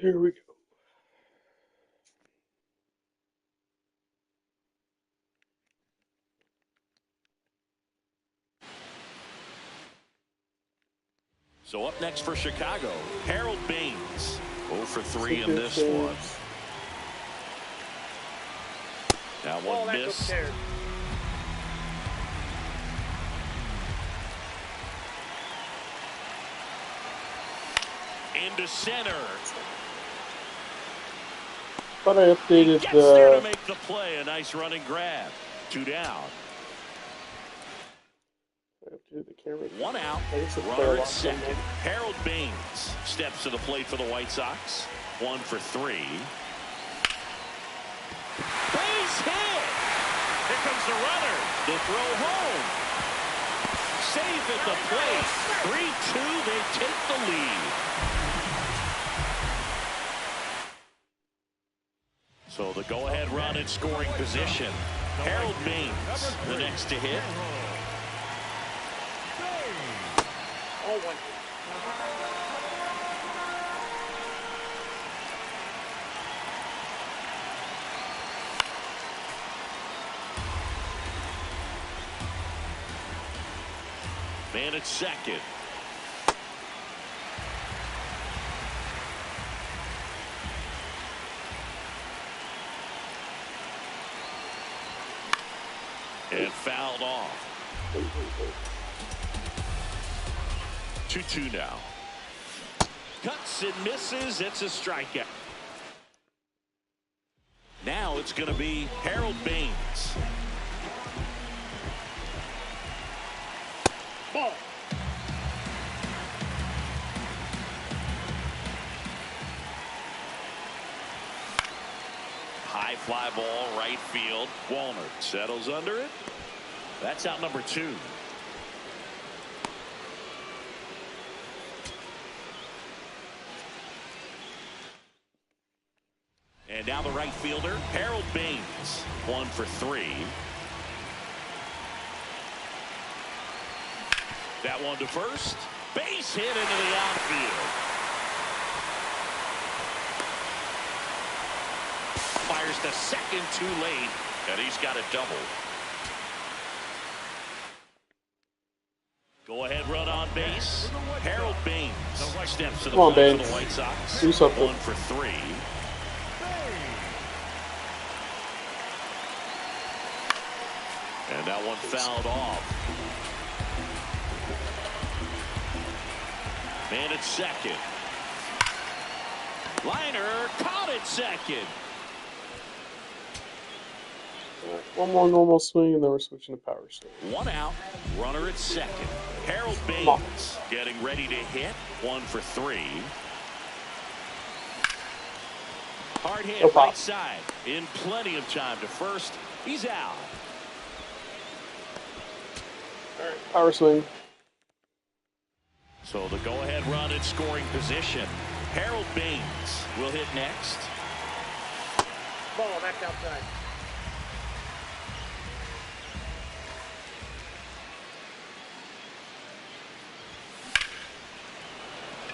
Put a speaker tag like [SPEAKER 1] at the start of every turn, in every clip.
[SPEAKER 1] Here we go.
[SPEAKER 2] So up next for Chicago, Harold Baines. 0 for 3 in this one. Now one miss. Into center.
[SPEAKER 1] But I updated
[SPEAKER 2] Gets there to make the play. A nice running grab. 2 down.
[SPEAKER 1] The camera.
[SPEAKER 2] 1 out. Runner at second. Harold Baines steps to the plate for the White Sox. 1 for 3. Base hit. Here comes the runner. The throw home. Safe at the plate. 3-2. They take the lead. So the go-ahead run in scoring position. Harold Baines, the next to hit. Man at second. And fouled off. 2-2 now. Cuts and misses. It's a strikeout. Now it's going to be Harold Baines. Ball. High fly ball, right field. Walner settles under it. That's out number 2. And now the right fielder, Harold Baines, 1 for 3. That one to first. Base hit into the outfield. Fires to second too late, and he's got a double. Go-ahead run on base. Harold Baines steps to the plate for the White Sox.
[SPEAKER 1] Do something.
[SPEAKER 2] 1 for 3. And that one fouled off. Man at second. Liner caught at second.
[SPEAKER 1] One more normal swing, and then we're switching to power swing.
[SPEAKER 2] 1 out. Runner at second. Harold Baines getting ready to hit. 1 for 3. Hard hit, right side. In plenty of time to first. He's out.
[SPEAKER 1] All right, power swing.
[SPEAKER 2] So the go-ahead run in scoring position. Harold Baines will hit next.
[SPEAKER 3] Ball back outside.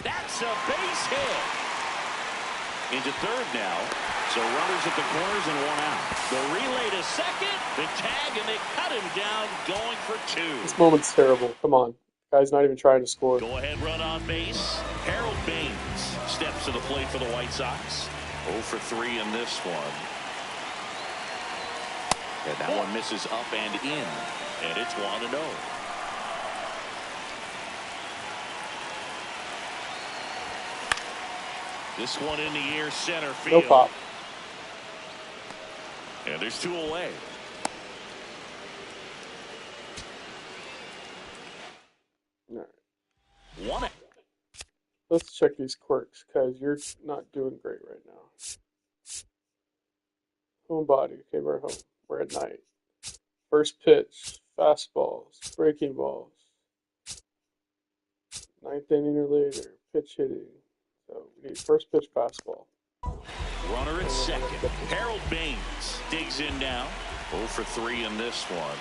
[SPEAKER 2] That's a base hit. Into third now. So runners at the corners and 1 out. The relay to second. The tag, and they cut him down going for 2.
[SPEAKER 1] This moment's terrible. Come on. Guy's not even trying to score.
[SPEAKER 2] Go ahead run on base. Harold Baines steps to the plate for the White Sox. 0 for 3 in this one. And that one misses up and in. And it's 1-0. This one in the air, center field.
[SPEAKER 1] No pop.
[SPEAKER 2] And there's 2 away.
[SPEAKER 1] All right.
[SPEAKER 2] 1 out.
[SPEAKER 1] Let's check these quirks, because you're not doing great right now. Home body. Okay, we're home. We're at night. First pitch. Fastballs. Breaking balls. 9th inning or later. Pitch hitting. So we need first pitch fastball.
[SPEAKER 2] Runner at second. Harold Baines digs in now. 0 for 3 in this one.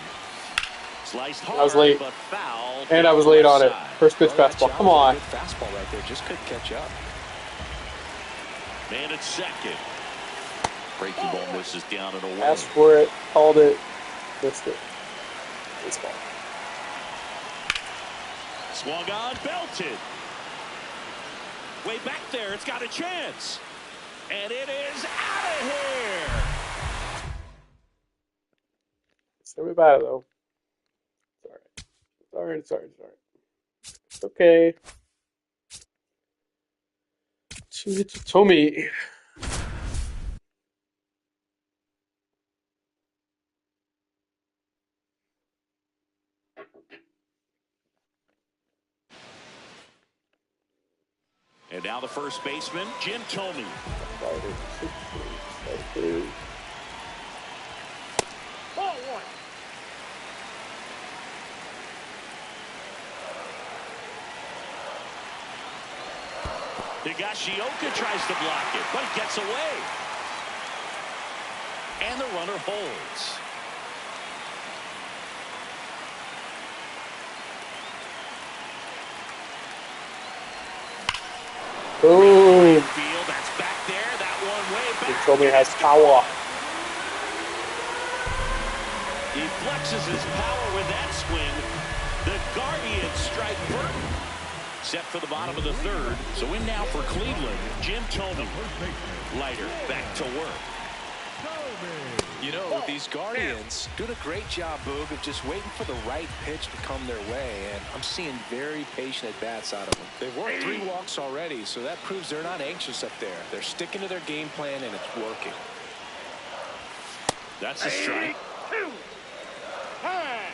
[SPEAKER 2] Sliced hard,
[SPEAKER 1] I was late.
[SPEAKER 2] but foul.
[SPEAKER 1] And I was late on it. First pitch fastball. Come on.
[SPEAKER 4] Fastball right there. Just couldn't catch up.
[SPEAKER 2] Man at second. Breaking ball misses down and away.
[SPEAKER 1] Asked for it, called it, missed it. Baseball.
[SPEAKER 2] Swung on, belted. Way back there, it's got a chance. And it is out of here.
[SPEAKER 1] It's gonna be bad though. It's alright. It's alright. It's okay. Tommy.
[SPEAKER 2] And now the first baseman, Jim Thome.
[SPEAKER 3] Ball one.
[SPEAKER 2] Higashioka tries to block it, but it gets away. And the runner holds.
[SPEAKER 1] Boom.
[SPEAKER 2] Field, that's back there. That one way back.
[SPEAKER 1] Tommy has power.
[SPEAKER 2] He flexes his power with that swing. The Guardians strike Burton. Set for the bottom of the third. So in now for Cleveland, Jim Thome. Leiter back to work.
[SPEAKER 4] You know, these Guardians doing a great job, Boog, of just waiting for the right pitch to come their way, and I'm seeing very patient at-bats out of them. They've worked 3 walks already, so that proves they're not anxious up there. They're sticking to their game plan, and it's working.
[SPEAKER 2] That's a strike.
[SPEAKER 3] 2. High.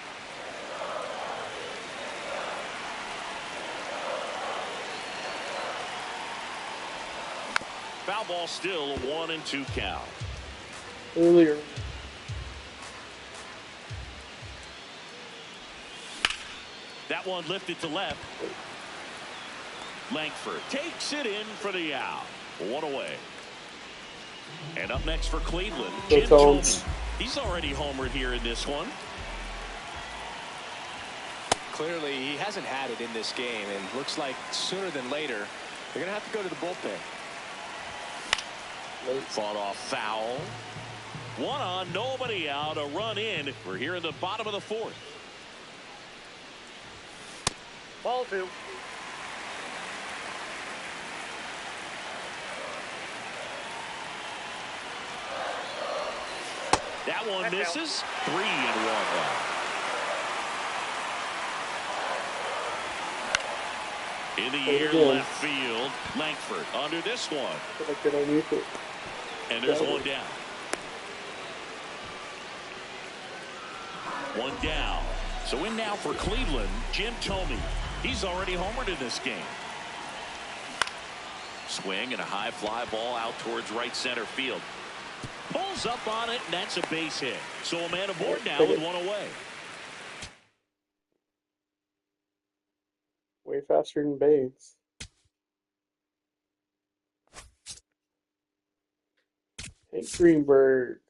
[SPEAKER 2] Foul ball still a 1-2 count.
[SPEAKER 1] Earlier.
[SPEAKER 2] That one lifted to left. Langford takes it in for the out. 1 away. And up next for Cleveland, Jim Thome. He's already homered here in this one.
[SPEAKER 4] Clearly, he hasn't had it in this game, and looks like sooner than later, they're going to have to go to the bullpen.
[SPEAKER 2] Fought off foul. 1 on, nobody out, a run in. We're here in the bottom of the 4th.
[SPEAKER 3] Ball 2.
[SPEAKER 2] That one misses. 3-1 now. In the air, left field. Langford under this one. And there's one down. 1 down. So in now for Cleveland, Jim Thome. He's already homered in this game. Swing and a high fly ball out towards right center field. Pulls up on it, and that's a base hit. So a man aboard now with 1 away.
[SPEAKER 1] Way faster than Bates. Hank Greenberg.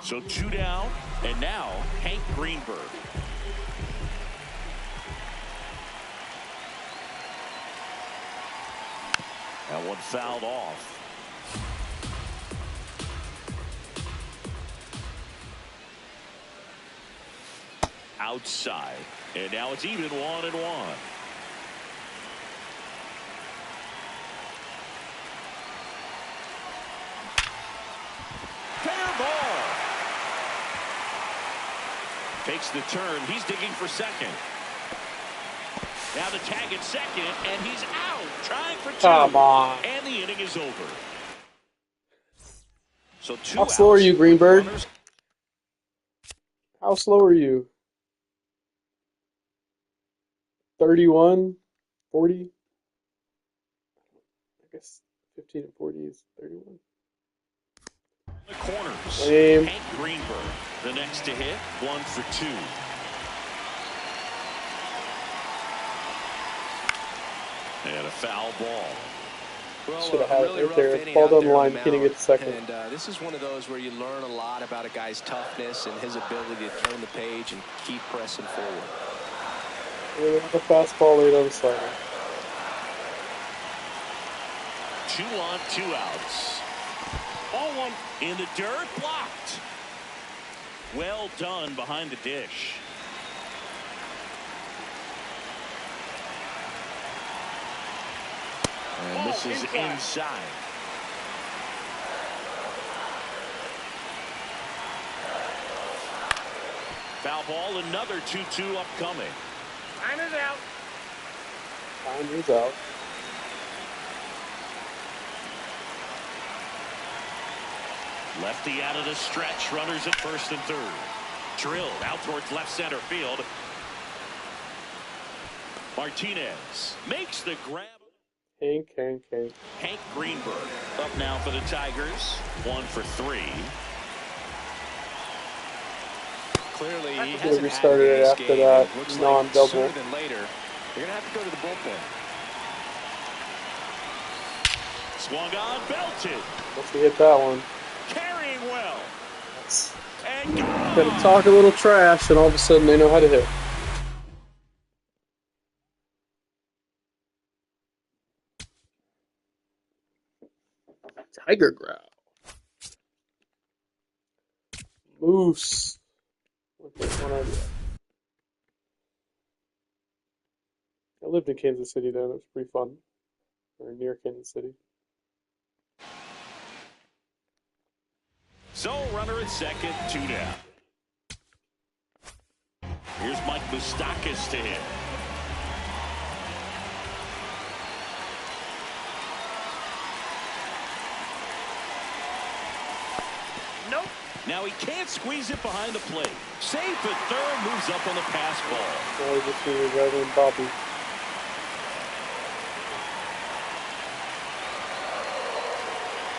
[SPEAKER 2] So 2 down, and now Hank Greenberg. That one fouled off. Outside, and now it's even 1-1. Fair ball. Takes the turn. He's digging for second. Now the tag at second, and he's out. Trying for 2.
[SPEAKER 1] Come on.
[SPEAKER 2] And the inning is over. So 2
[SPEAKER 1] How slow are you, Greenberg?
[SPEAKER 2] Runners.
[SPEAKER 1] How slow are you? 31, 40? I guess 15 and 40 is 31.
[SPEAKER 2] The corners.
[SPEAKER 1] Lame.
[SPEAKER 2] Hank Greenberg, the next to hit, 1 for 2. And a foul ball.
[SPEAKER 4] Well,
[SPEAKER 1] Should have had
[SPEAKER 4] really
[SPEAKER 1] it right there.
[SPEAKER 4] inning
[SPEAKER 1] Ball
[SPEAKER 4] out
[SPEAKER 1] down the
[SPEAKER 4] there on
[SPEAKER 1] line, can't even get the second.
[SPEAKER 4] And this is one of those where you learn a lot about a guy's toughness and his ability to turn the page and keep pressing forward.
[SPEAKER 1] The fastball laid on the slider.
[SPEAKER 2] 2 on, 2 outs. Ball 1 in the dirt, blocked. Well done behind the dish. And this is inside. Foul ball, another 2-2 upcoming.
[SPEAKER 3] Time is out.
[SPEAKER 1] Time is out.
[SPEAKER 2] Lefty out of the stretch. Runners at first and third. Drilled out towards left center field. Martinez makes the grab.
[SPEAKER 1] Hank.
[SPEAKER 2] Hank Greenberg up now for the Tigers. 1 for 3.
[SPEAKER 4] Clearly, he
[SPEAKER 1] Should have
[SPEAKER 4] hasn't
[SPEAKER 1] restarted it after that non-double.
[SPEAKER 4] Sooner than later, you're going to have to go to the bullpen.
[SPEAKER 2] Swung on, belted.
[SPEAKER 1] Once we hit that one.
[SPEAKER 2] Carrying well.
[SPEAKER 1] That's
[SPEAKER 2] And
[SPEAKER 1] gonna talk a little trash, and all of a sudden they know how to hit. Tiger growl. Moose. With this one idea. I lived in Kansas City then. It was pretty fun. Or near Kansas City.
[SPEAKER 2] so runner at second, 2 down. Here's Mike Moustakas to hit.
[SPEAKER 3] Nope.
[SPEAKER 2] Now he can't squeeze it behind the plate. Safe at third, moves up on the pass ball.
[SPEAKER 1] Now we just need to rather than Bobby.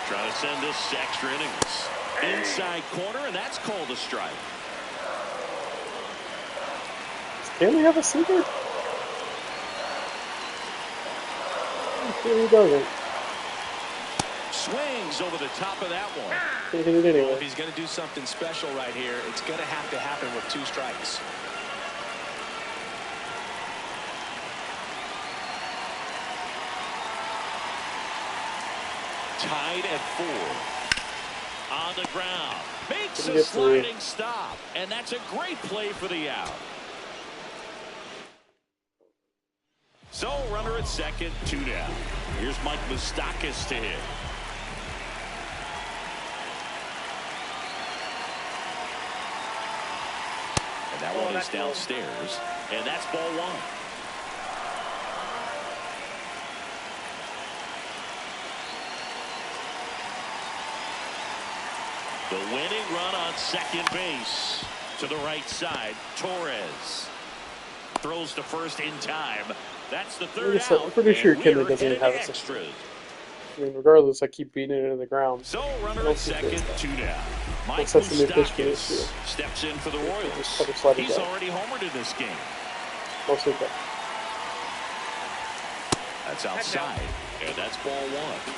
[SPEAKER 2] Trying to send this extra innings. Inside corner, and that's called a strike.
[SPEAKER 1] Can we have a sinker? He doesn't.
[SPEAKER 2] Swings over the top of that one.
[SPEAKER 1] Can't hit it
[SPEAKER 4] Well,
[SPEAKER 1] anyway.
[SPEAKER 4] if he's going to do something special right here, it's going to have to happen with 2 strikes.
[SPEAKER 2] Tied at 4. On the ground. Makes
[SPEAKER 1] Didn't
[SPEAKER 2] a
[SPEAKER 1] get through.
[SPEAKER 2] sliding stop. And that's a great play for the out. So runner at second, 2 down. Here's Mike Moustakas to hit. And that one is downstairs. And that's ball 1. The winning run on second base to the right side. Torres throws to first in time. That's the third out.
[SPEAKER 1] I'm pretty sure
[SPEAKER 2] and
[SPEAKER 1] Kinley
[SPEAKER 2] we're
[SPEAKER 1] doesn't
[SPEAKER 2] headed
[SPEAKER 1] have
[SPEAKER 2] to
[SPEAKER 1] a
[SPEAKER 2] extras.
[SPEAKER 1] I mean, regardless, I keep beating it into the ground.
[SPEAKER 2] So runner at second, 2 down. Mike
[SPEAKER 1] That's a new pitch for this year.
[SPEAKER 2] Moustakas steps in for the Royals.
[SPEAKER 1] Just cut slide it
[SPEAKER 2] He's
[SPEAKER 1] down.
[SPEAKER 2] already homered in this game.
[SPEAKER 1] Mostly that.
[SPEAKER 2] That's outside, and that's ball 1.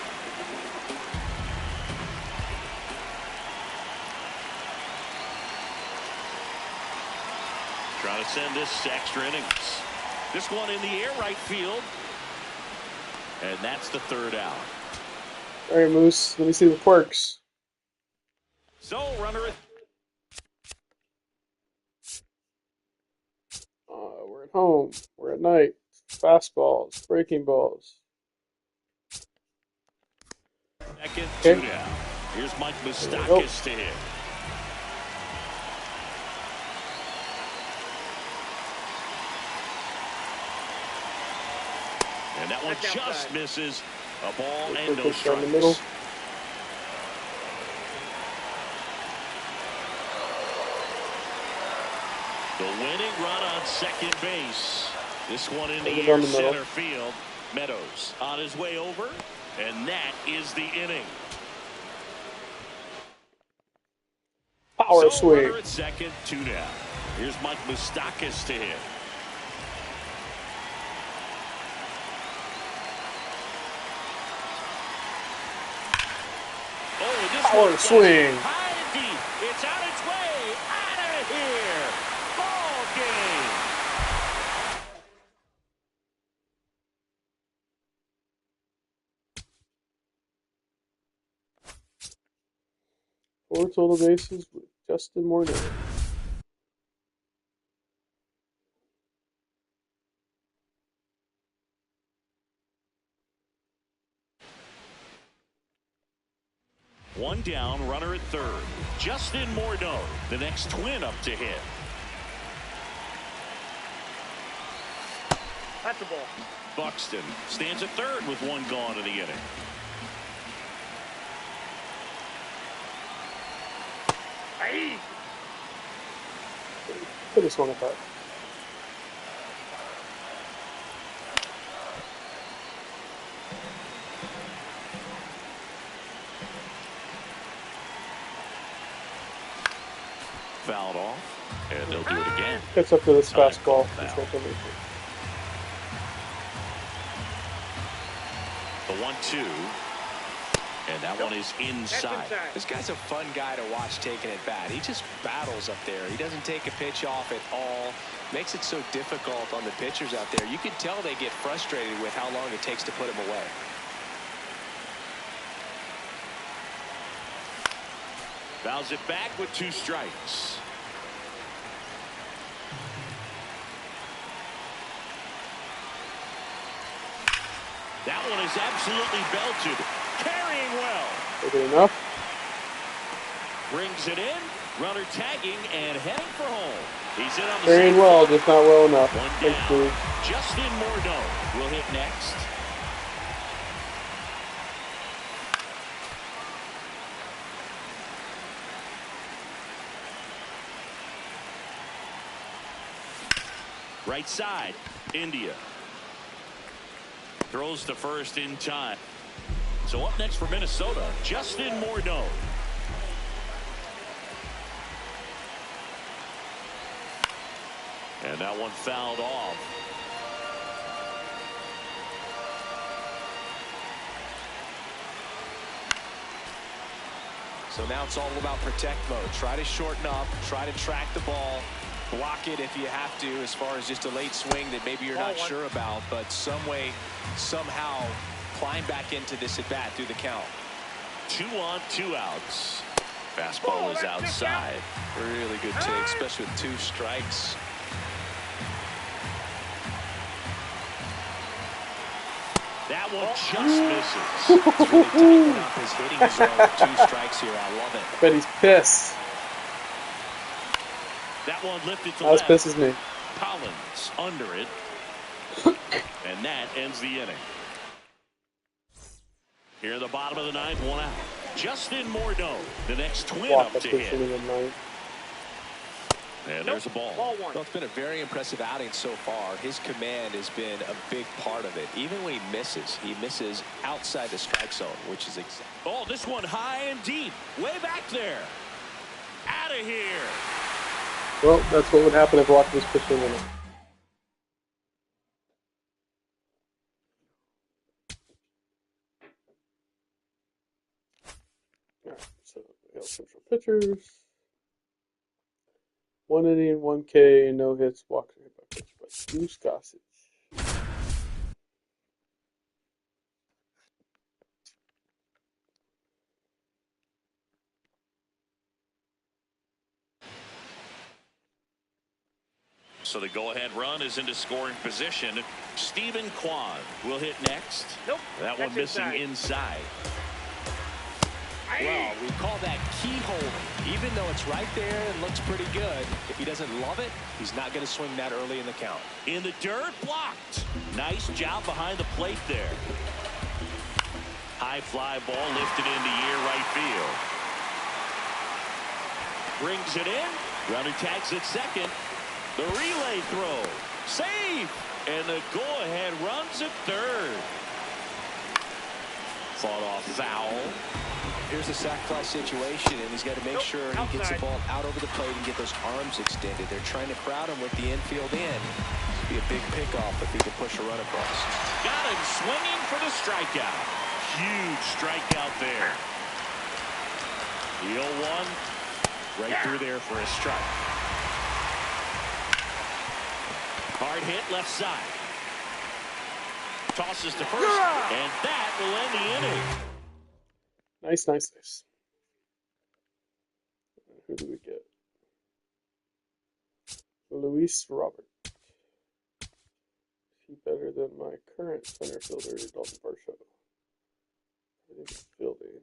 [SPEAKER 2] Trying to send this extra innings. This one in the air right field. And that's the third out.
[SPEAKER 1] All right, Moose. Let me see the quirks.
[SPEAKER 2] So runner at
[SPEAKER 1] We're at home. We're at night. Fastballs, breaking balls.
[SPEAKER 2] second,
[SPEAKER 1] Okay.
[SPEAKER 2] 2 down. Here's Mike
[SPEAKER 1] There we go.
[SPEAKER 2] Moustakas to hit. And that one
[SPEAKER 3] That's
[SPEAKER 2] just
[SPEAKER 3] outside.
[SPEAKER 2] misses. A ball
[SPEAKER 1] Quick
[SPEAKER 2] and no
[SPEAKER 1] pitch down the middle.
[SPEAKER 2] strikes. The winning run on second base. This one in the
[SPEAKER 1] Take it
[SPEAKER 2] air
[SPEAKER 1] down the middle.
[SPEAKER 2] center field. Meadows on his way over. And that is the inning.
[SPEAKER 1] Power
[SPEAKER 2] So
[SPEAKER 1] swing.
[SPEAKER 2] runner at second, 2 down. Here's Mike Moustakas to hit.
[SPEAKER 1] Power swing.
[SPEAKER 2] High and deep. It's on its way. Out of here. Ball game.
[SPEAKER 1] Four total bases with Justin Morneau.
[SPEAKER 2] One down, runner at third. Justin Morneau, the next twin up to hit.
[SPEAKER 3] That's a ball.
[SPEAKER 2] Buxton stands at third with one gone in the inning.
[SPEAKER 3] Hey.
[SPEAKER 1] Could have swung at that.
[SPEAKER 2] Fouled off, and they'll do it again.
[SPEAKER 1] Gets up to this
[SPEAKER 2] Time
[SPEAKER 1] fastball.
[SPEAKER 2] called
[SPEAKER 1] It's
[SPEAKER 2] foul.
[SPEAKER 1] not gonna make it.
[SPEAKER 2] The 1-2, and that one is
[SPEAKER 3] That's
[SPEAKER 2] inside.
[SPEAKER 3] inside.
[SPEAKER 4] This guy's a fun guy to watch taking at bat. He just battles up there. He doesn't take a pitch off at all. Makes it so difficult on the pitchers out there. You can tell they get frustrated with how long it takes to put him away.
[SPEAKER 2] Fouls it back with 2 strikes. That one is absolutely belted. Carrying well.
[SPEAKER 1] Is it enough?
[SPEAKER 2] Brings it in. Runner tagging and heading for home. He's in on the
[SPEAKER 1] Carrying
[SPEAKER 2] same
[SPEAKER 1] well,
[SPEAKER 2] foot.
[SPEAKER 1] just not well enough.
[SPEAKER 2] One
[SPEAKER 1] Thanks,
[SPEAKER 2] down.
[SPEAKER 1] dude.
[SPEAKER 2] Justin Morneau will hit next. Right side, India. Throws to first in time. So up next for Minnesota, Justin Morneau. And that one fouled off.
[SPEAKER 4] So now it's all about protect mode. Try to shorten up, try to track the ball, block it if you have to, as far as just a late swing that maybe you're not sure about, but some way, somehow climb back into this at bat through the count.
[SPEAKER 2] 2 on, 2 outs. Fastball is outside.
[SPEAKER 4] Really good take, especially with 2 strikes.
[SPEAKER 2] That one just misses.
[SPEAKER 4] It's really tightening up his hitting zone with 2 strikes here. I love it.
[SPEAKER 1] Bet he's pissed.
[SPEAKER 2] That one lifted to
[SPEAKER 1] That
[SPEAKER 2] left.
[SPEAKER 1] pisses me.
[SPEAKER 2] Collins under it. And that ends the inning. Here in the bottom of the 9th, 1 out. Justin Morneau, the next twin
[SPEAKER 1] Walk
[SPEAKER 2] up
[SPEAKER 1] up
[SPEAKER 2] to
[SPEAKER 1] this
[SPEAKER 2] hit.
[SPEAKER 1] inning of 9.
[SPEAKER 2] And there's a ball.
[SPEAKER 3] Ball 1.
[SPEAKER 4] Well, it's been a very impressive outing so far. His command has been a big part of it. Even when he misses outside the strike zone, which is exactly.
[SPEAKER 2] Oh, this one high and deep. Way back there. Out of here.
[SPEAKER 1] Well, that's what would happen if Walker was pitching in it. Alright, so we have central pitchers. 1 inning, 1 K, no hits, walks hit by pitch by Goose Gossage.
[SPEAKER 2] So the go-ahead run is into scoring position. Stephen Kwan will hit next.
[SPEAKER 3] Nope.
[SPEAKER 2] That one
[SPEAKER 3] That's
[SPEAKER 2] missing inside.
[SPEAKER 4] Well, we call that keyhole. Even though it's right there and looks pretty good, if he doesn't love it, he's not going to swing that early in the count.
[SPEAKER 2] In the dirt, blocked. Nice job behind the plate there. High fly ball lifted into year right field. Brings it in. Runner tags at second. The relay throw. Safe. And the go-ahead runs at third. Fought off foul.
[SPEAKER 4] Here's a sac fly situation, and he's got to make sure he gets the ball out over the plate and get those arms extended. They're trying to crowd him with the infield in. Be a big pickoff if he can push a run across.
[SPEAKER 2] Got him swinging for the strikeout. Huge strikeout there. The 0-1 right through there for a strike. Hard hit left side. Tosses to first, and that will end the inning.
[SPEAKER 1] Nice, nice, nice. Who do we get? Luis Robert. Is he better than my current center fielder, Dalton Varsho? I think it's fielding.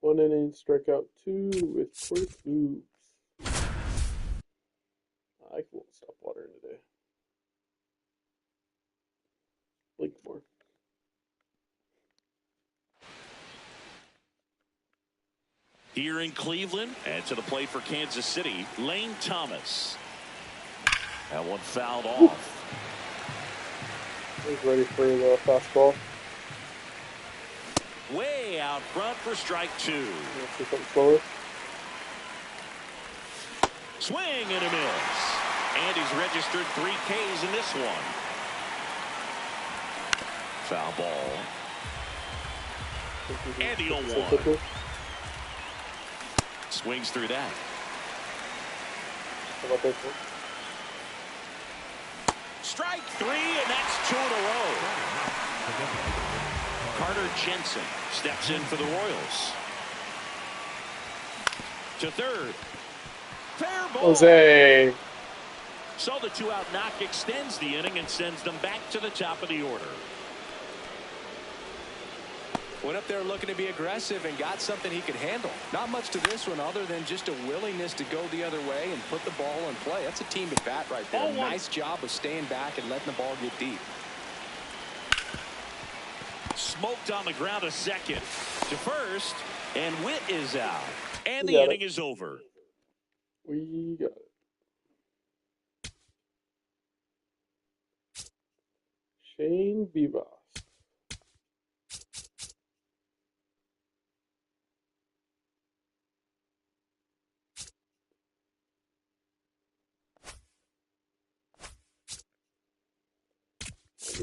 [SPEAKER 1] One inning, strikeout 2 with Corey Foods. I won't stop watering today. Blink more.
[SPEAKER 2] Here in Cleveland, and to the plate for Kansas City, Lane Thomas. That one fouled off.
[SPEAKER 1] He's ready for the fastball.
[SPEAKER 2] Way out front for strike 2.
[SPEAKER 1] Let's see something slower.
[SPEAKER 2] Swing and a miss. And he's registered 3 Ks in this one. Foul ball. And the 0-1. Swings through that.
[SPEAKER 1] How about this one?
[SPEAKER 2] Strike 3, and that's 2 in a row. Carter Jensen steps in for the Royals. To third. Fair ball.
[SPEAKER 1] Jose.
[SPEAKER 2] So the 2-out knock extends the inning and sends them back to the top of the order.
[SPEAKER 4] Went up there looking to be aggressive and got something he could handle. Not much to this one other than just a willingness to go the other way and put the ball in play. That's a team at bat right there. Nice job of staying back and letting the ball get deep.
[SPEAKER 2] Smoked on the ground a second. To first, and Witt is out. And the inning is over.
[SPEAKER 1] We got it. Shane Bebas.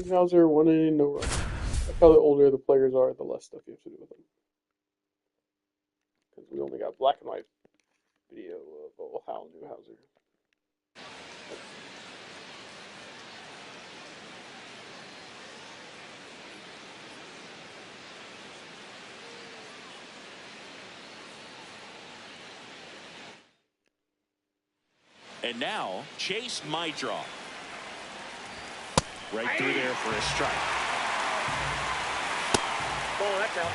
[SPEAKER 1] Hauser, 1 inning, no run. That's how the older the players are, the less stuff you have to do with them. Because we only got black and white video of Hal Newhouser.
[SPEAKER 2] And now, Chase Mydroff. Right through there for a strike.
[SPEAKER 3] Oh, that's out.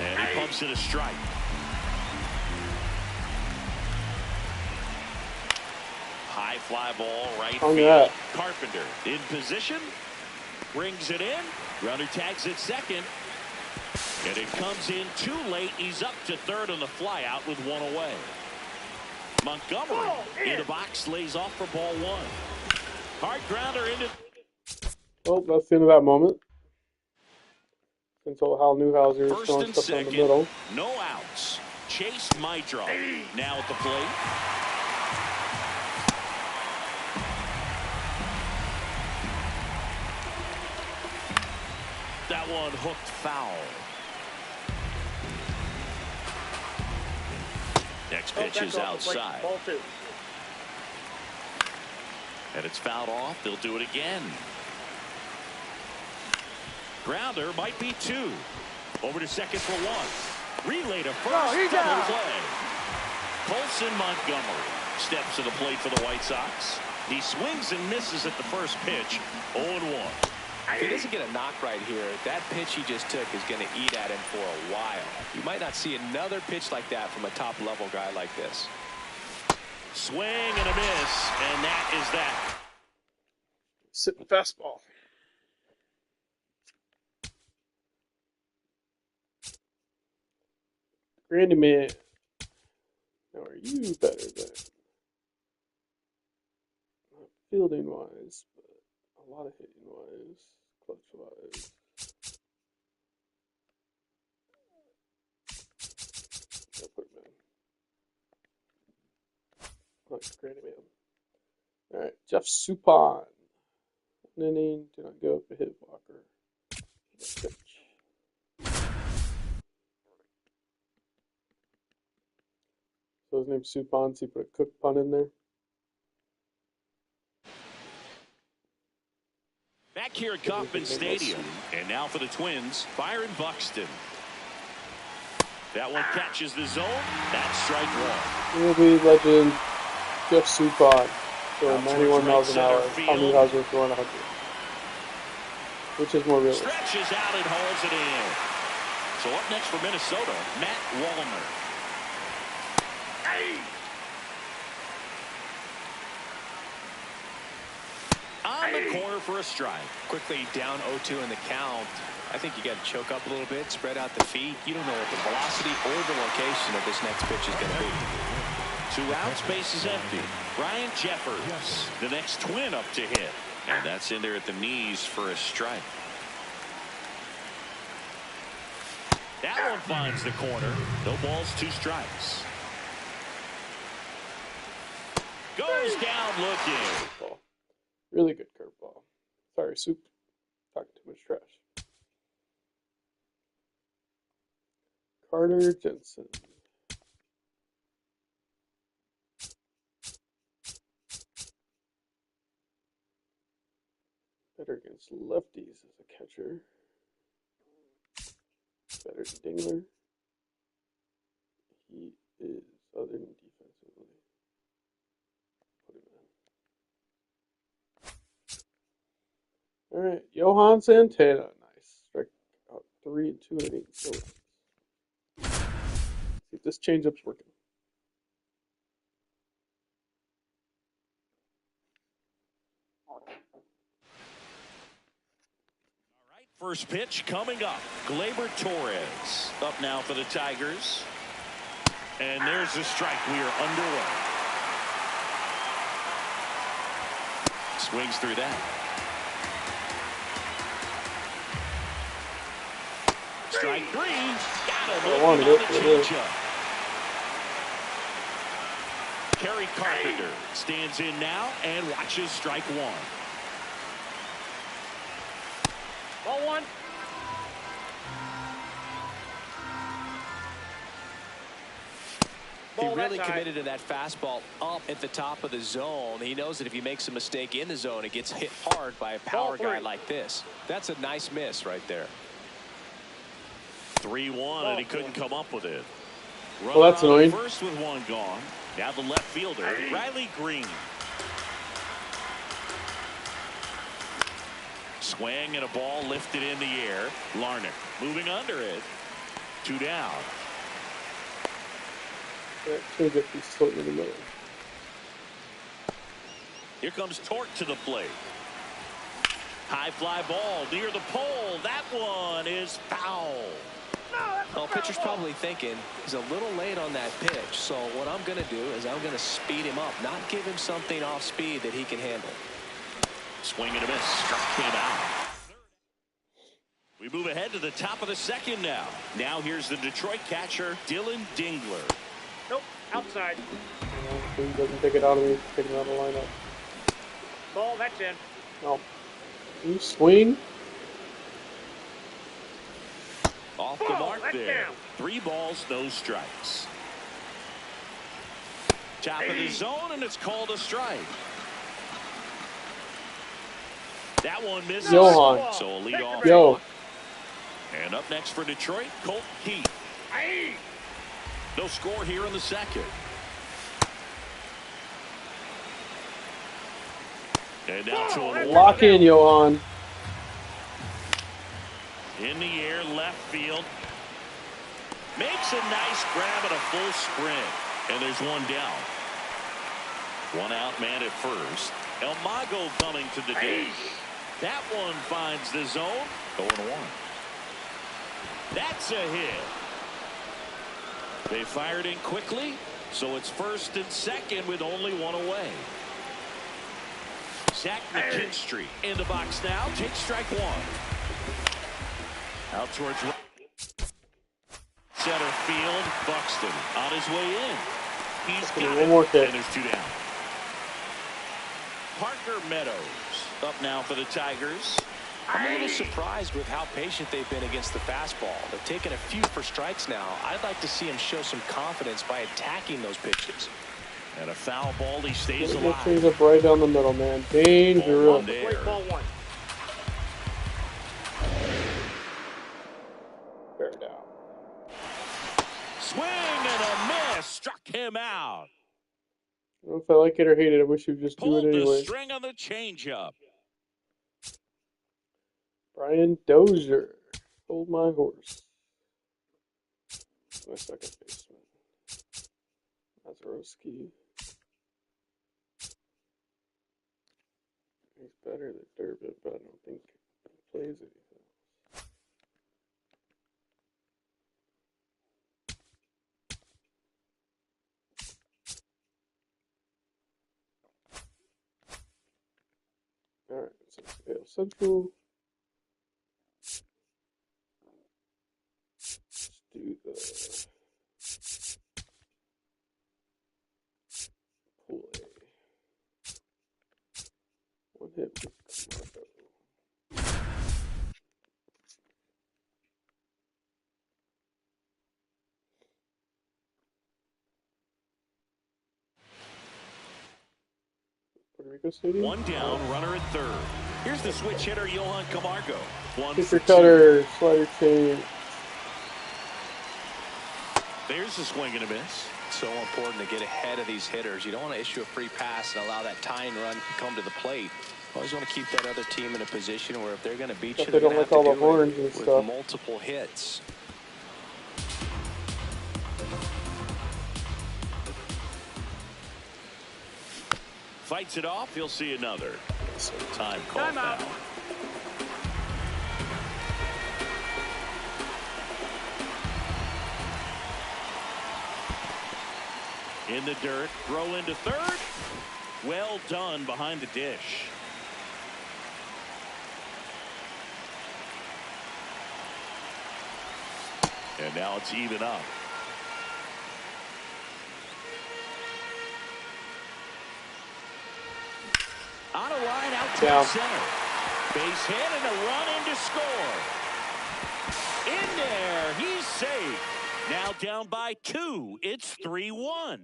[SPEAKER 2] And he pumps it a strike. High fly ball right field. Carpenter in position. Brings it in. Runner tags it second. And it comes in too late. He's up to third on the fly out with 1 away. Montgomery in the box, lays off for ball 1. Hard grounder into.
[SPEAKER 1] Well, that's the end of that moment. Until Hal Newhouser is throwing stuff down the middle.
[SPEAKER 2] No outs. Chase Mydroff now at the plate. That one hooked foul. Next pitch is outside.
[SPEAKER 3] Ball 2.
[SPEAKER 2] And it's fouled off. They'll do it again. Grounder might be 2. Over to second for 1. Relay to first. Double play. Colson Montgomery steps to the plate for the White Sox. He swings and misses at the first pitch. 0-1.
[SPEAKER 4] If he doesn't get a knock right here, that pitch he just took is going to eat at him for a while. You might not see another pitch like that from a top-level guy like this.
[SPEAKER 2] Swing and a miss, and that is that.
[SPEAKER 1] Sitting fastball. Grandy Man. Now, are you better than? Not fielding wise, but a lot of hitting wise, clutch wise. Like Granny Man. All right, Jeff Suppan. 1 inning. Do not go for hit Walker. Pitch. So his name's Suppan, so he put a cook pun in there.
[SPEAKER 2] Back here at Kauffman Stadium, and now for the Twins, Byron Buxton. That one catches the zone. That's strike one.
[SPEAKER 1] MLB legend Jeff Suppan throwing 91 miles an hour. Tommy Hauser throwing 100. Which is more realistic?
[SPEAKER 2] Stretches out and hauls it in. So up next for Minnesota, Matt Wallner.
[SPEAKER 3] Hey!
[SPEAKER 2] On the corner for a strike.
[SPEAKER 4] Quickly down 0-2 in the count. I think you got to choke up a little bit, spread out the feet. You don't know what the velocity or the location of this next pitch is going to be.
[SPEAKER 2] 2 outs, base is empty. Ryan Jeffers, the next Twin up to hit. And that's in there at the knees for a strike. That one finds the corner. No balls, 2 strikes. Goes down looking.
[SPEAKER 1] Really good curveball. Sorry, Soup. Talking too much trash. Carter Jensen. Better against lefties as a catcher. Better than Dingler. He is other than defensively. Put him in. All right, Johan Santana. Nice. Strike out 3 and 2 and 8. So, see if this changeup's working.
[SPEAKER 2] First pitch coming up. Gleyber Torres up now for the Tigers. And there's the strike. We are underway. Swings through that. Strike 3. Got him.
[SPEAKER 1] I wanted it, but it is.
[SPEAKER 2] Kerry Carpenter stands in now and watches strike 1.
[SPEAKER 3] Ball 1.
[SPEAKER 4] He really committed to that fastball up at the top of the zone. He knows that if he makes a mistake in the zone, it gets hit hard by a power guy like this. That's a nice miss right there.
[SPEAKER 2] 3-1, and he couldn't come up with it.
[SPEAKER 1] Well, that's annoying.
[SPEAKER 2] First with 1 gone. Now the left fielder, Riley Green. Swing and a ball lifted in the air. Larnach moving under it. 2 down.
[SPEAKER 1] Change up these floating in the middle.
[SPEAKER 2] Here comes Torque to the plate. High fly ball near the pole. That one is foul.
[SPEAKER 4] Well, pitcher's probably thinking he's a little late on that pitch. So what I'm going to do is I'm going to speed him up, not give him something off speed that he can handle.
[SPEAKER 2] Swing and a miss. Struck him out. We move ahead to the top of the second now. Now here's the Detroit catcher, Dylan Dingler.
[SPEAKER 3] Nope, outside.
[SPEAKER 1] He doesn't take it out of me. Take him out of the lineup.
[SPEAKER 3] Ball, that's in.
[SPEAKER 1] No. You swing.
[SPEAKER 2] Off the mark there.
[SPEAKER 3] Down.
[SPEAKER 2] 3 balls, no strikes. Top of the zone, and it's called a strike. That one misses.
[SPEAKER 1] Johan.
[SPEAKER 2] So a lead off.
[SPEAKER 1] Yo.
[SPEAKER 2] And up next for Detroit, Colt Keith.
[SPEAKER 3] Hey.
[SPEAKER 2] No score here in the second. And now to a
[SPEAKER 1] Lock in, Johan.
[SPEAKER 2] in the air, left field. Makes a nice grab at a full sprint. And there's 1 down. 1 out, man at first. El Mago coming to the dish. That one finds the zone. 0-1. That's a hit. They fired in quickly, so it's first and second with only 1 away. Zach McKinstry in the box now. Takes strike 1. Out towards right. Center field. Buxton on his way in. He's got
[SPEAKER 1] One more
[SPEAKER 2] it.
[SPEAKER 1] kick.
[SPEAKER 2] And there's 2 down. Parker Meadows up now for the Tigers.
[SPEAKER 4] I'm a little surprised with how patient they've been against the fastball. They've taken a few for strikes now. I'd like to see him show some confidence by attacking those pitches.
[SPEAKER 2] And a foul ball, he stays
[SPEAKER 1] That
[SPEAKER 2] alive.
[SPEAKER 1] change up right down the middle, man. Dangerous.
[SPEAKER 3] Wait, ball one.
[SPEAKER 1] Bear down.
[SPEAKER 2] Swing and a miss. Struck him out.
[SPEAKER 1] I don't know if I like it or hate it. I wish you'd just do
[SPEAKER 2] Pulled
[SPEAKER 1] it
[SPEAKER 2] the
[SPEAKER 1] anyway.
[SPEAKER 2] string on the changeup.
[SPEAKER 1] Brian Dozier. Hold my horse. My second baseman. Mazeroski. He's better than Durbin, but I don't think he plays anything. Alright, so AL Central. Let's do the Pool A. One hit with Camargo. Puerto Rico Stadium?
[SPEAKER 2] One down, runner at third. Here's the switch hitter, Johan Camargo. One
[SPEAKER 1] Pitcher
[SPEAKER 2] for two.
[SPEAKER 1] cutter, slider change.
[SPEAKER 2] There's the swing and a miss.
[SPEAKER 4] So important to get ahead of these hitters. You don't want to issue a free pass and allow that tying run to come to the plate. Always want to keep that other team in a position where if they're going to beat you,
[SPEAKER 1] They
[SPEAKER 4] they're
[SPEAKER 1] don't
[SPEAKER 4] going to
[SPEAKER 1] like
[SPEAKER 4] have
[SPEAKER 1] all
[SPEAKER 4] to
[SPEAKER 1] the
[SPEAKER 4] do
[SPEAKER 1] horns
[SPEAKER 4] it
[SPEAKER 1] and
[SPEAKER 4] with
[SPEAKER 1] stuff.
[SPEAKER 4] multiple hits.
[SPEAKER 2] Fights it off. He'll see another. So time called
[SPEAKER 3] Timeout.
[SPEAKER 2] now. In the dirt, throw into third. Well done behind the dish. And now it's even up. On a line out to center. Base hit and a run in to score. In there, he's safe. Now down by 2. It's 3-1.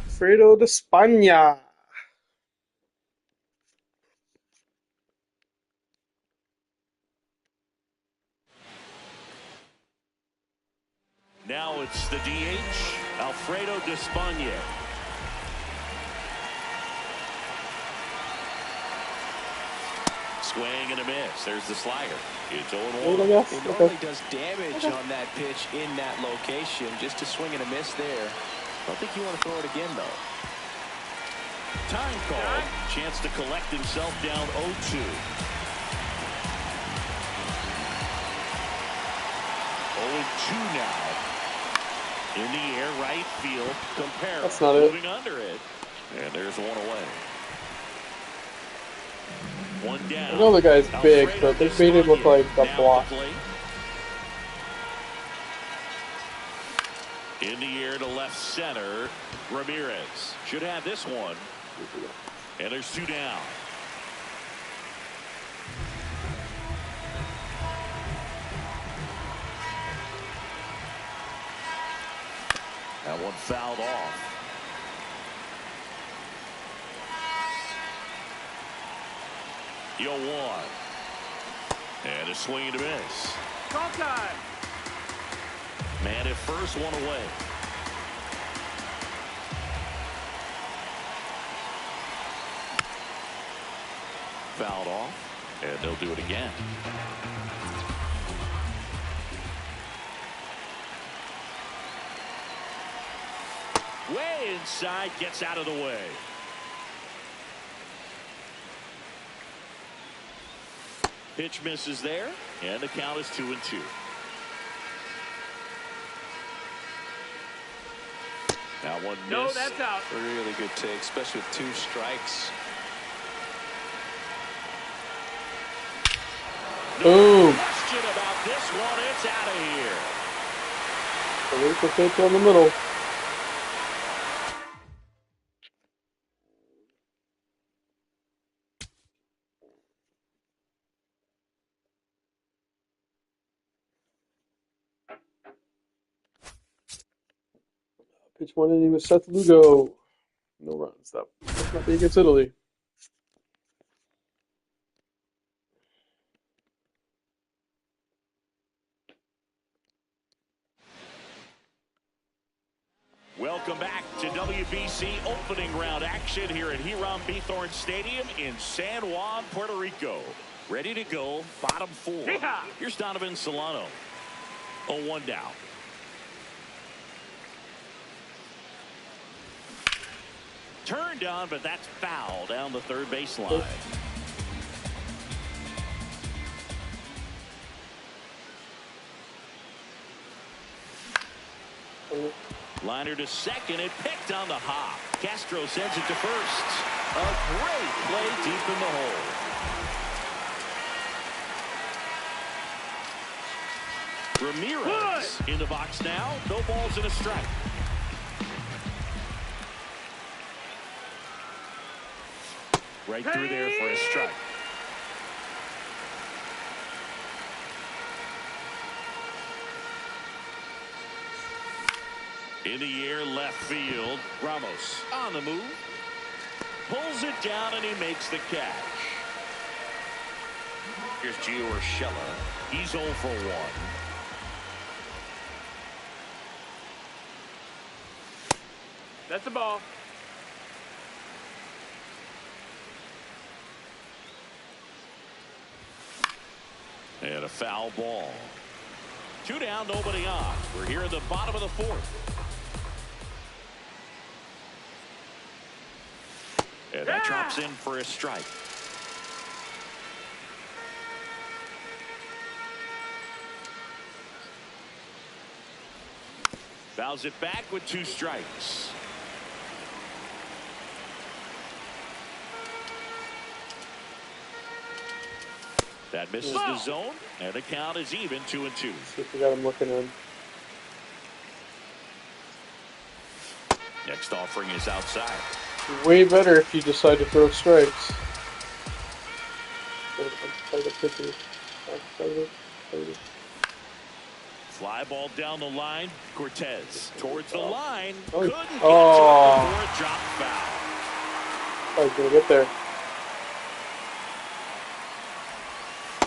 [SPEAKER 1] Fredo de España.
[SPEAKER 2] Now it's the DH, Alfredo Despaigne. Swing and a miss. There's the slider. It's 0-1.
[SPEAKER 4] He normally does damage on that pitch in that location. Just a swing and a miss there. I don't think you want to throw it again, though.
[SPEAKER 2] Time call. Chance to collect himself down 0-2. 0-2 now. In the air, right field. Compare.
[SPEAKER 1] That's not it.
[SPEAKER 2] Moving under it. And there's one away. One down.
[SPEAKER 1] I know the guy's big, but they made him look like a block.
[SPEAKER 2] In the air to left center. Ramirez should have this one. And there's 2 down. That one fouled off. Yo, 1. And a swing and a miss.
[SPEAKER 3] Call time.
[SPEAKER 2] Man at first, 1 away. Fouled off, and they'll do it again. Way inside, gets out of the way. Pitch misses there, and the count is 2-2. That one missed.
[SPEAKER 3] No, that's out.
[SPEAKER 4] A really good take, especially with 2 strikes.
[SPEAKER 2] No
[SPEAKER 1] Boom.
[SPEAKER 2] question about this one. It's out of here.
[SPEAKER 1] Political pitch on the middle. Pitch 1 inning with Seth Lugo. No runs. That must not be against Italy.
[SPEAKER 2] Welcome back to WBC opening round action here at Hiram Bithorn Stadium in San Juan, Puerto Rico. Ready to go, bottom 4.
[SPEAKER 3] Yeehaw!
[SPEAKER 2] Here's Donovan Solano. 0-1 down. Turned on, but that's foul down the third baseline. Liner to second and picked on the hop. Castro sends it to first. A great play deep in the hole. Ramirez in the box now. No balls and a strike. Right through there for a strike. In the air, left field. Ramos on the move. Pulls it down and he makes the catch. Here's Gio Urshela. He's 0 for 1.
[SPEAKER 3] That's the ball.
[SPEAKER 2] And a foul ball. 2 down, nobody on. We're here in the bottom of the 4th. And that drops in for a strike. Fouls it back with 2 strikes. That misses the zone, and the count is even 2-2.
[SPEAKER 1] See if we got him looking in.
[SPEAKER 2] Next offering is outside.
[SPEAKER 1] Way better if you decide to throw strikes.
[SPEAKER 2] Fly ball down the line. Cortez towards the line.
[SPEAKER 1] Oh.
[SPEAKER 2] Couldn't get to it before it dropped foul.
[SPEAKER 1] I was going to get there.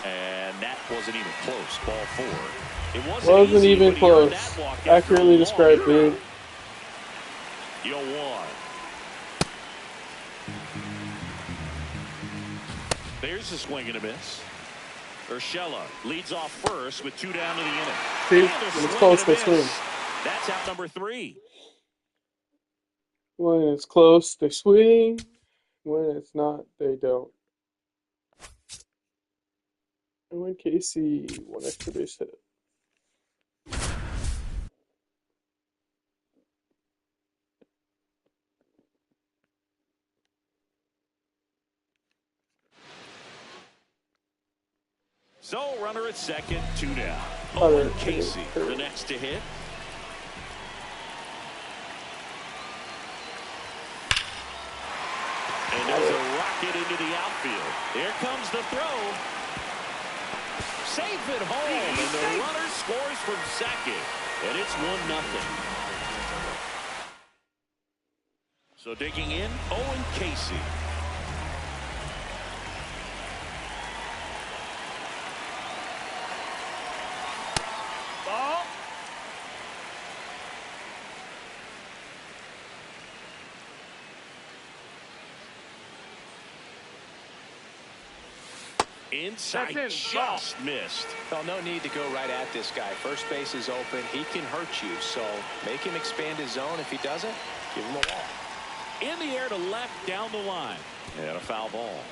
[SPEAKER 2] And that wasn't even close. Ball 4. It
[SPEAKER 1] Wasn't even close. Accurately described, dude.
[SPEAKER 2] Yo, 1. There's a swing and a miss. Urshela leads off first with 2 down to the inning.
[SPEAKER 1] See, when it's close, they swing.
[SPEAKER 2] That's out number 3.
[SPEAKER 1] When it's close, they swing. When it's not, they don't. And when Casey, 1 extra base hit.
[SPEAKER 2] So, runner at second, 2 down. Owen Casey, the next to hit. And there's a rocket into the outfield. Here comes the throw. Safe at home, and the runner scores from second. And it's 1-0. So digging in, Owen Casey.
[SPEAKER 3] Ball.
[SPEAKER 2] Inside,
[SPEAKER 3] That's in.
[SPEAKER 2] just missed.
[SPEAKER 4] Well, no need to go right at this guy. First base is open. He can hurt you, so make him expand his zone. If he doesn't, give him a walk.
[SPEAKER 2] In the air to left, down the line. And a foul ball.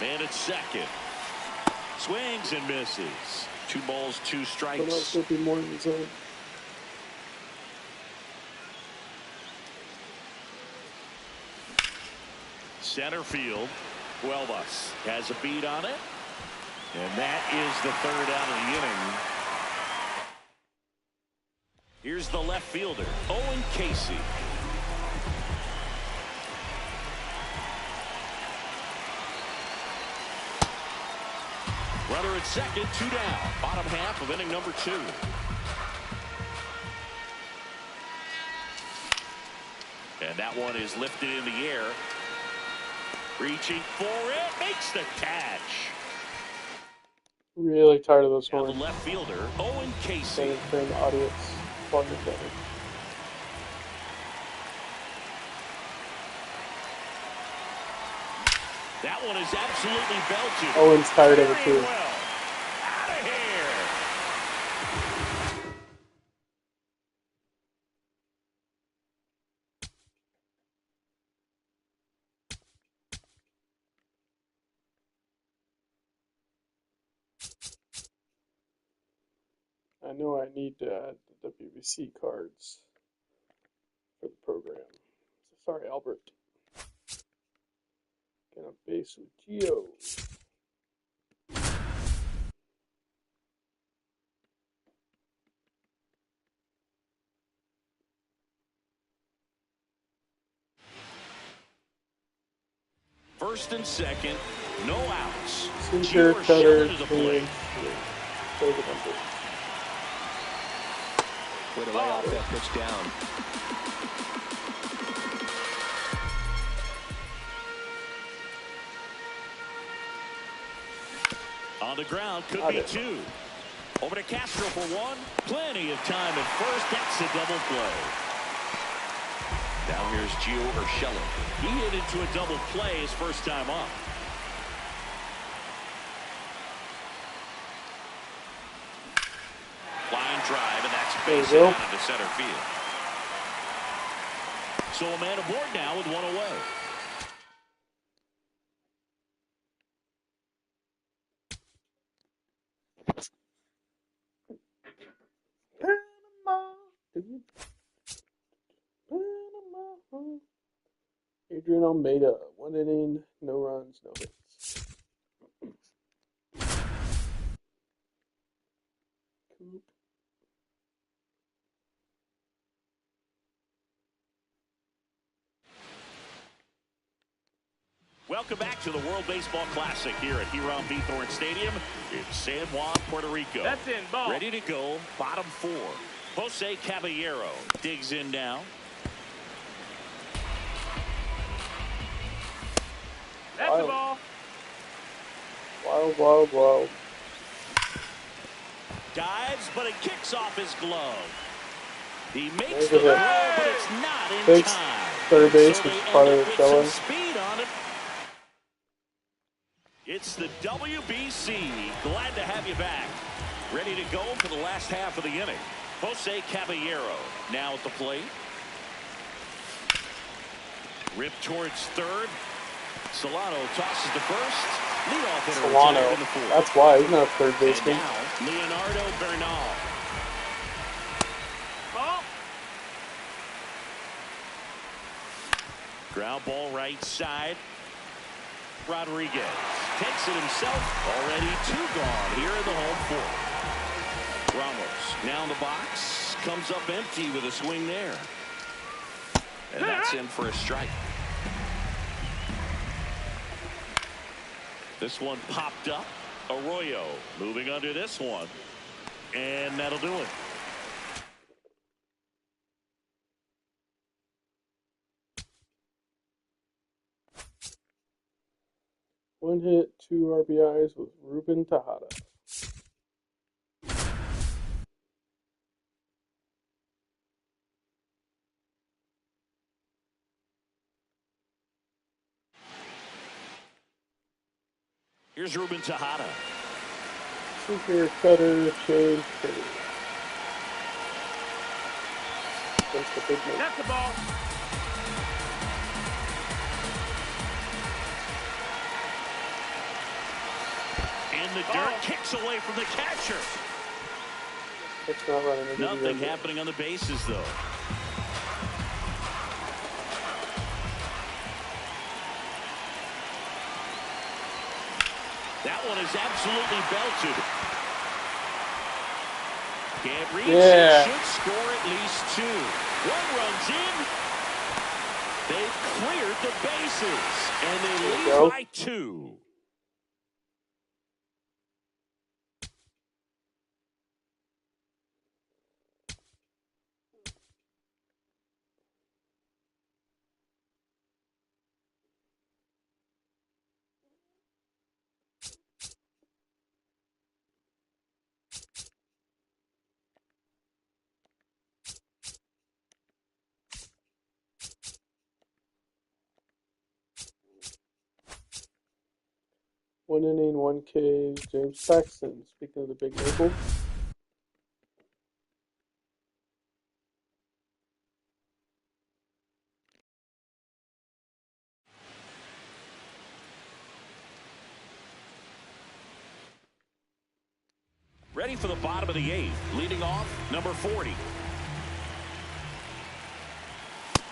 [SPEAKER 2] Man at second. Swings and misses. 2 balls, 2 strikes.
[SPEAKER 1] There'll be more in the zone.
[SPEAKER 2] Center field. Huelvas has a beat on it. And that is the third out of the inning. Here's the left fielder, Owen Casey. Runner at second, 2 down. Bottom half of inning number 2. And that one is lifted in the air. Reaching for it, makes the catch.
[SPEAKER 1] Really tired of those
[SPEAKER 2] Now the
[SPEAKER 1] horns.
[SPEAKER 2] left fielder, Owen Casey.
[SPEAKER 1] Standing for the audience. Plug it better.
[SPEAKER 2] That one is absolutely belted.
[SPEAKER 1] Owen's tired of it
[SPEAKER 2] Very
[SPEAKER 1] too.
[SPEAKER 2] well. Out of here.
[SPEAKER 1] I know I need to add the WBC cards for the program. So sorry, Albert. Get on base with Gio.
[SPEAKER 2] First and second, no outs.
[SPEAKER 1] Sinker,
[SPEAKER 2] Gio or
[SPEAKER 1] Cutter,
[SPEAKER 2] Sheldon to the plate.
[SPEAKER 1] play the numbers.
[SPEAKER 4] Way to lay off that pitch down.
[SPEAKER 2] On the ground, could
[SPEAKER 1] Got
[SPEAKER 2] be
[SPEAKER 1] it.
[SPEAKER 2] 2. Over to Castro for 1. Plenty of time at first. That's a double play. Now here's Gio Urshela. He hit into a double play his first time up. Line drive, and that's base hit out into center field. So a man aboard now with 1 away.
[SPEAKER 1] Panama. Panama. Adrian Almeida, 1 inning, no runs, no hits. Coop.
[SPEAKER 2] Welcome back to the World Baseball Classic here at Hiram B. Thorne Stadium in San Juan, Puerto Rico.
[SPEAKER 3] That's in, ball.
[SPEAKER 2] Ready to go, bottom 4. Jose Caballero digs in now.
[SPEAKER 3] That's
[SPEAKER 1] Wild.
[SPEAKER 3] the ball.
[SPEAKER 1] Wild, wild, wild.
[SPEAKER 2] Dives, but it kicks off his glove. He makes
[SPEAKER 1] There's
[SPEAKER 2] the
[SPEAKER 1] a hit.
[SPEAKER 2] throw, but it's not in
[SPEAKER 1] Takes
[SPEAKER 2] time.
[SPEAKER 1] third base,
[SPEAKER 2] So
[SPEAKER 1] which
[SPEAKER 2] they
[SPEAKER 1] is part
[SPEAKER 2] end
[SPEAKER 1] of
[SPEAKER 2] up
[SPEAKER 1] the
[SPEAKER 2] with
[SPEAKER 1] challenge.
[SPEAKER 2] some speed on it. It's the WBC. Glad to have you back. Ready to go for the last half of the inning. Jose Caballero now at the plate. Ripped towards third. Solano tosses to first. Leadoff hitter
[SPEAKER 1] Solano.
[SPEAKER 2] retired in the 4th.
[SPEAKER 1] That's why he's not a third
[SPEAKER 2] And
[SPEAKER 1] baseman.
[SPEAKER 2] now Leonardo Bernal.
[SPEAKER 3] Ball.
[SPEAKER 2] Ground ball right side. Rodriguez takes it himself. Already 2 gone here in the home 4th. Ramos now in the box. Comes up empty with a swing there. And that's in for a strike. This one popped up. Arroyo moving under this one. And that'll do it.
[SPEAKER 1] One hit, 2 RBIs with Ruben Tejada.
[SPEAKER 2] Here's Ruben Tejada.
[SPEAKER 1] Sinker, Cutter, change, Cutter. That's the big one.
[SPEAKER 3] That's the ball.
[SPEAKER 2] In the dirt, kicks away from the catcher.
[SPEAKER 1] It's not running. It's
[SPEAKER 2] Nothing happening on the bases, though. That one is absolutely belted. Can't reach.
[SPEAKER 1] Yeah.
[SPEAKER 2] Should score at least 2. One runs in. They've cleared the bases, and they lead by 2.
[SPEAKER 1] One inning, 1K, James Paxton. Speaking of the Big Maple.
[SPEAKER 2] Ready for the bottom of the 8th. Leading off, number 40.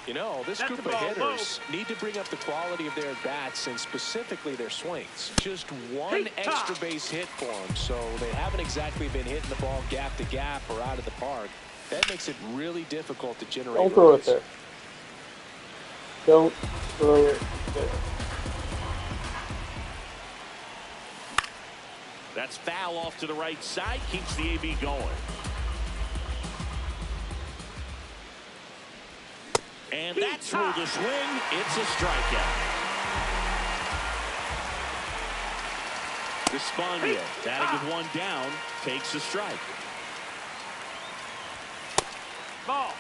[SPEAKER 4] You know, this group of hitters need to bring up the quality of their bats and specifically their swings. Just one extra base hit for them, so they haven't exactly been hitting the ball gap to gap or out of the park. That makes it really difficult to generate
[SPEAKER 1] Don't throw it
[SPEAKER 4] runs.
[SPEAKER 1] there. Don't throw it there.
[SPEAKER 2] That's foul off to the right side. Keeps the AB going. And that's through the swing. It's a strikeout. Despaigne, batting with 1 down, takes a strike.
[SPEAKER 3] Ball.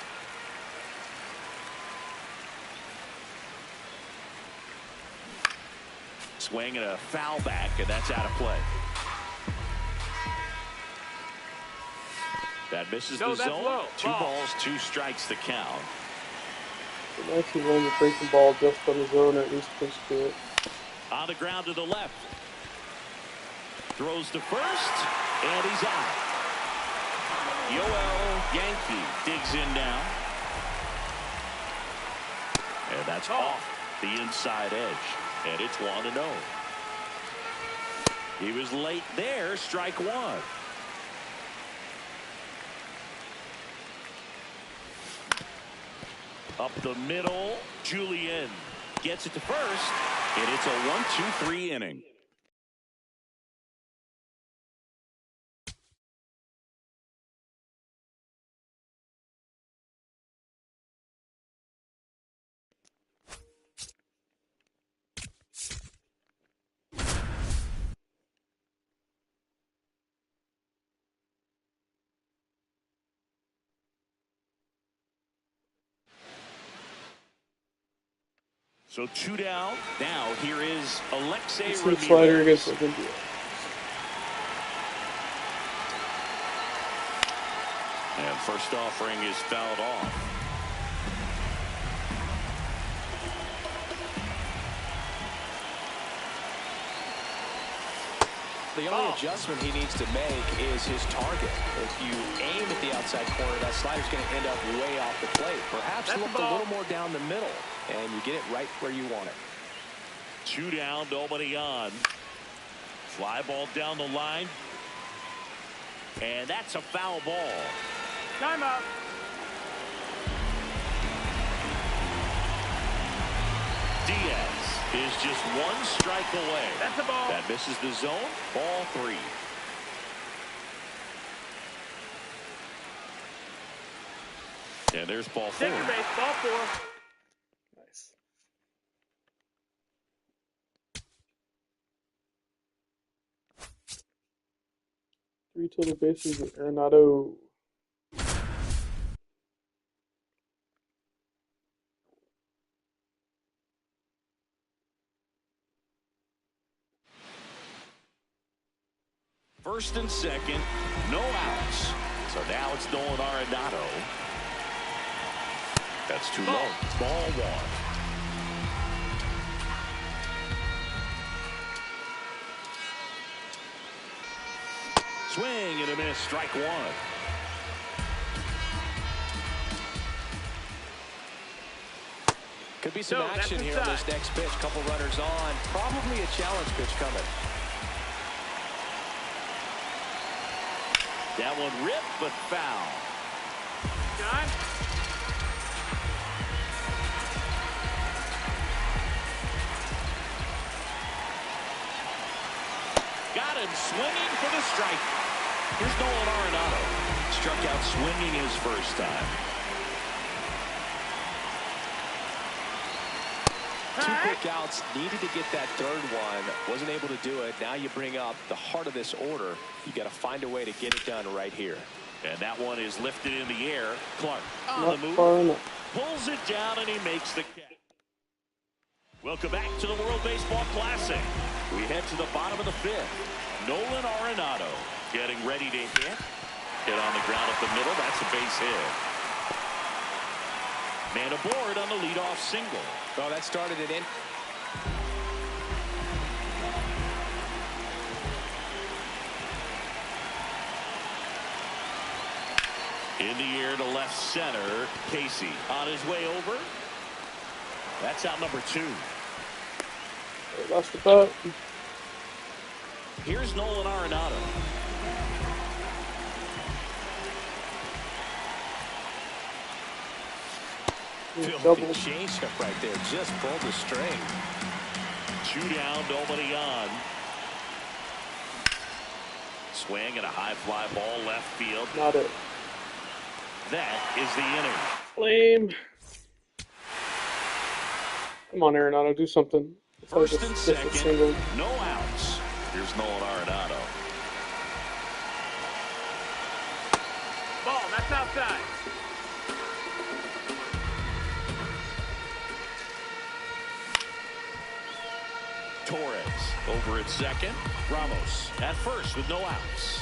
[SPEAKER 2] Swing and a foul back, and that's out of play. That misses the zone.
[SPEAKER 3] Low.
[SPEAKER 2] 2 balls, 2 strikes to count.
[SPEAKER 1] The nice he wanted to break the ball just on his own, or at least push to it.
[SPEAKER 2] On the ground to the left. Throws to first, and he's out. Yoel Yankee digs in now. And that's off the inside edge. And it's 1-0. He was late there, strike 1. Up the middle, Julien gets it to first, and it's a 1-2-3 inning. So 2 down. Now here is Alexei Ramirez.
[SPEAKER 1] Slider against Olympia.
[SPEAKER 2] And first offering is fouled off.
[SPEAKER 4] The only adjustment he needs to make is his target. If you aim at the outside corner, that slider's going to end up way off the plate. Perhaps look a little more down the middle, and you get it right where you want it.
[SPEAKER 2] 2 down, nobody on. Fly ball down the line. And that's a foul ball.
[SPEAKER 3] Timeout.
[SPEAKER 2] Diaz is just 1 strike away.
[SPEAKER 3] That's a ball.
[SPEAKER 2] That misses the zone. Ball 3. And there's ball 4.
[SPEAKER 3] Take your base. Ball 4.
[SPEAKER 1] Nice. Three total bases with Arenado.
[SPEAKER 2] First and second, no outs. So now it's Nolan Arenado. That's too low. Ball 1. Swing and a miss. Strike 1.
[SPEAKER 4] Could be some action here on this next pitch. Couple runners on. Probably a challenge pitch coming.
[SPEAKER 2] That one ripped, but foul.
[SPEAKER 3] John?
[SPEAKER 2] Got him swinging for the strike. Here's Nolan Arenado. Struck out swinging his first time.
[SPEAKER 4] Two quick outs, needed to get that third one, wasn't able to do it. Now you bring up the heart of this order. You got to find a way to get it done right here.
[SPEAKER 2] And that one is lifted in the air. Clark on
[SPEAKER 1] Not
[SPEAKER 2] the move.
[SPEAKER 1] far enough.
[SPEAKER 2] Pulls it down and he makes the catch. Welcome back to the World Baseball Classic. We head to the bottom of the fifth. Nolan Arenado getting ready to hit. Hit on the ground up the middle. That's a base hit. Man aboard on the leadoff single.
[SPEAKER 4] Oh, that started it in.
[SPEAKER 2] In the air to left center. Casey on his way over. That's out number 2.
[SPEAKER 1] They lost the bat.
[SPEAKER 2] Here's Nolan Arenado.
[SPEAKER 4] Filthy changeup right there. Just pulled the string.
[SPEAKER 2] 2 down, nobody on. Swing and a high fly ball left field.
[SPEAKER 1] Not it.
[SPEAKER 2] That is the inning.
[SPEAKER 1] Lame. Come on, Arenado, do something.
[SPEAKER 2] First and second,
[SPEAKER 1] single.
[SPEAKER 2] no outs. Here's Nolan Arenado.
[SPEAKER 3] Ball, that's outside.
[SPEAKER 2] Torres over at second. Ramos at first with no outs.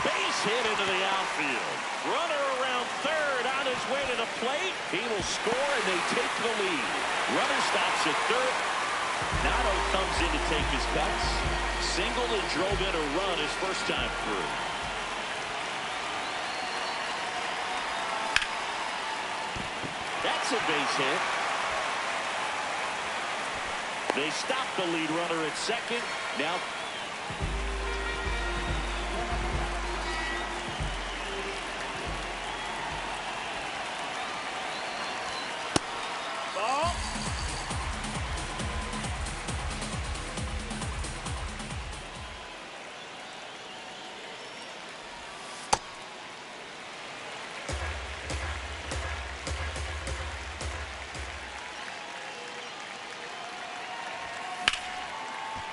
[SPEAKER 2] Base hit into the outfield. Runner around third on his way to the plate. He will score and they take the lead. Runner stops at third. Nato comes in to take his cuts. Singled and drove in a run his first time through. That's a base hit. They stop the lead runner at second. Now
[SPEAKER 3] Ball.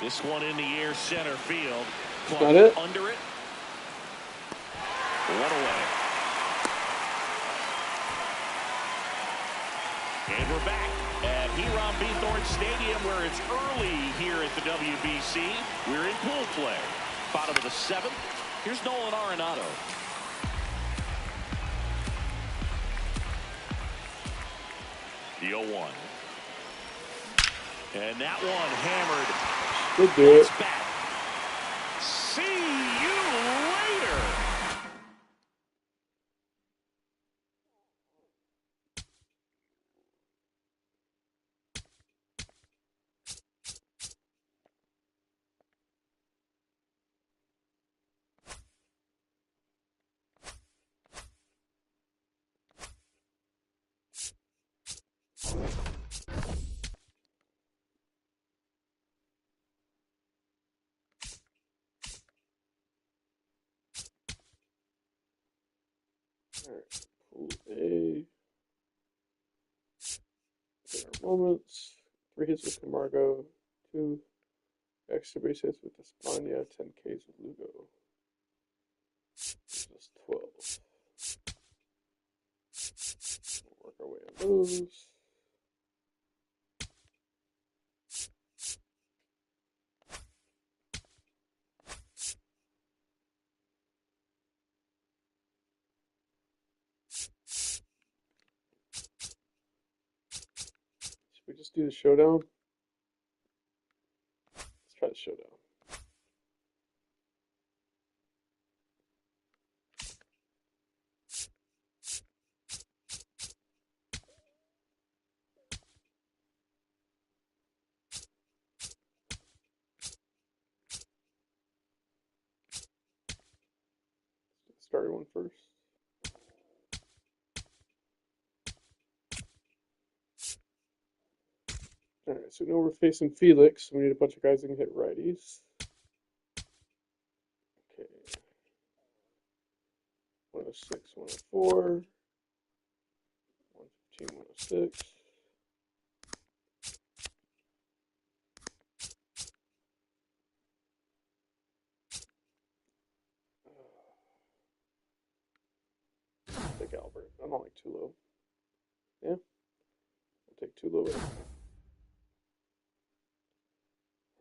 [SPEAKER 2] this one in the air center field.
[SPEAKER 1] Got
[SPEAKER 2] Clark
[SPEAKER 1] it.
[SPEAKER 2] under it. One away. And we're back at Hiram B. Thorne Stadium where it's early here at the WBC. We're in pool play. Bottom of the 7th. Here's Nolan Arenado. The 0-1. And that one hammered.
[SPEAKER 1] Good do it.
[SPEAKER 2] That's back. See you later.
[SPEAKER 1] Alright, pool A. There are moments. 3 hits with Camargo. 2 extra base hits with Espana. 10 Ks with Lugo. Just 12. We'll work our way on those. Should we just do the showdown? Let's try the showdown. started one first. All right, so now we're facing Felix. We need a bunch of guys that can hit righties. Okay. 106, 104, 115, 106. Take Albert. I don't like too low. Yeah. I'll take too low.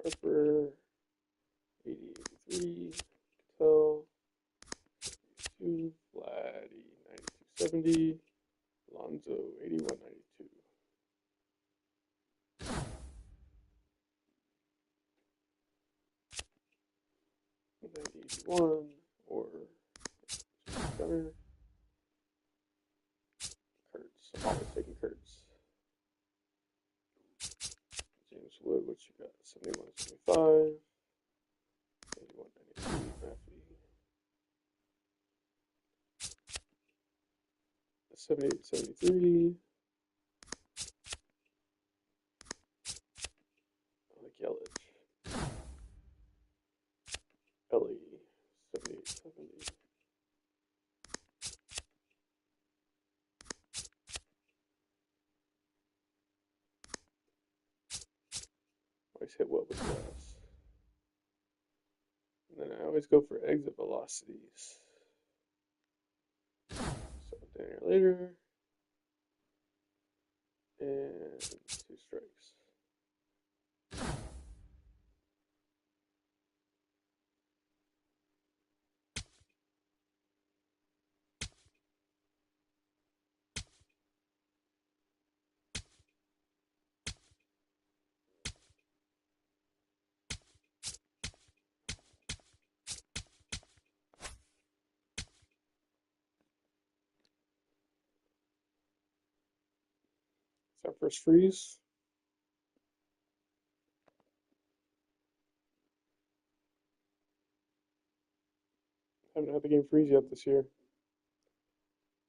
[SPEAKER 1] Harper, 80, 83, Cattell, 2, Vladdy, 92, 70, Alonzo, 81, 92. 91 or center. Kurtz. I'm always taking Kurtz. James Wood, what you got? 71, 75. 81, 93. Matthew. 78, 73. I like Yelich. Ellie, 78, 70. Always hit well with gas. And then I always go for exit velocities. So down here later. And 2 strikes. It's our first freeze. Haven't had the game freeze yet this year.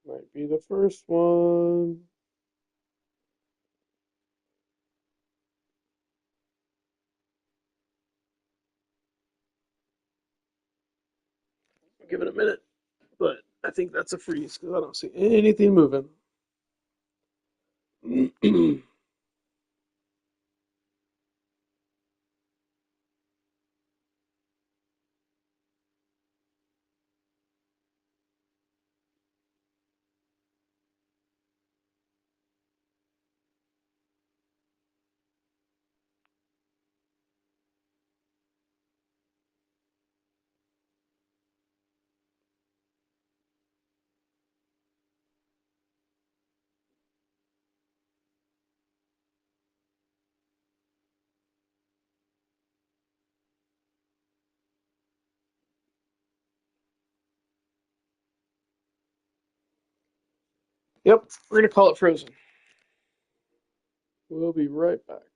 [SPEAKER 1] Might be the first one. Give it a minute, but I think that's a freeze because I don't see anything moving. Yep, we're going to call it frozen. We'll be right back.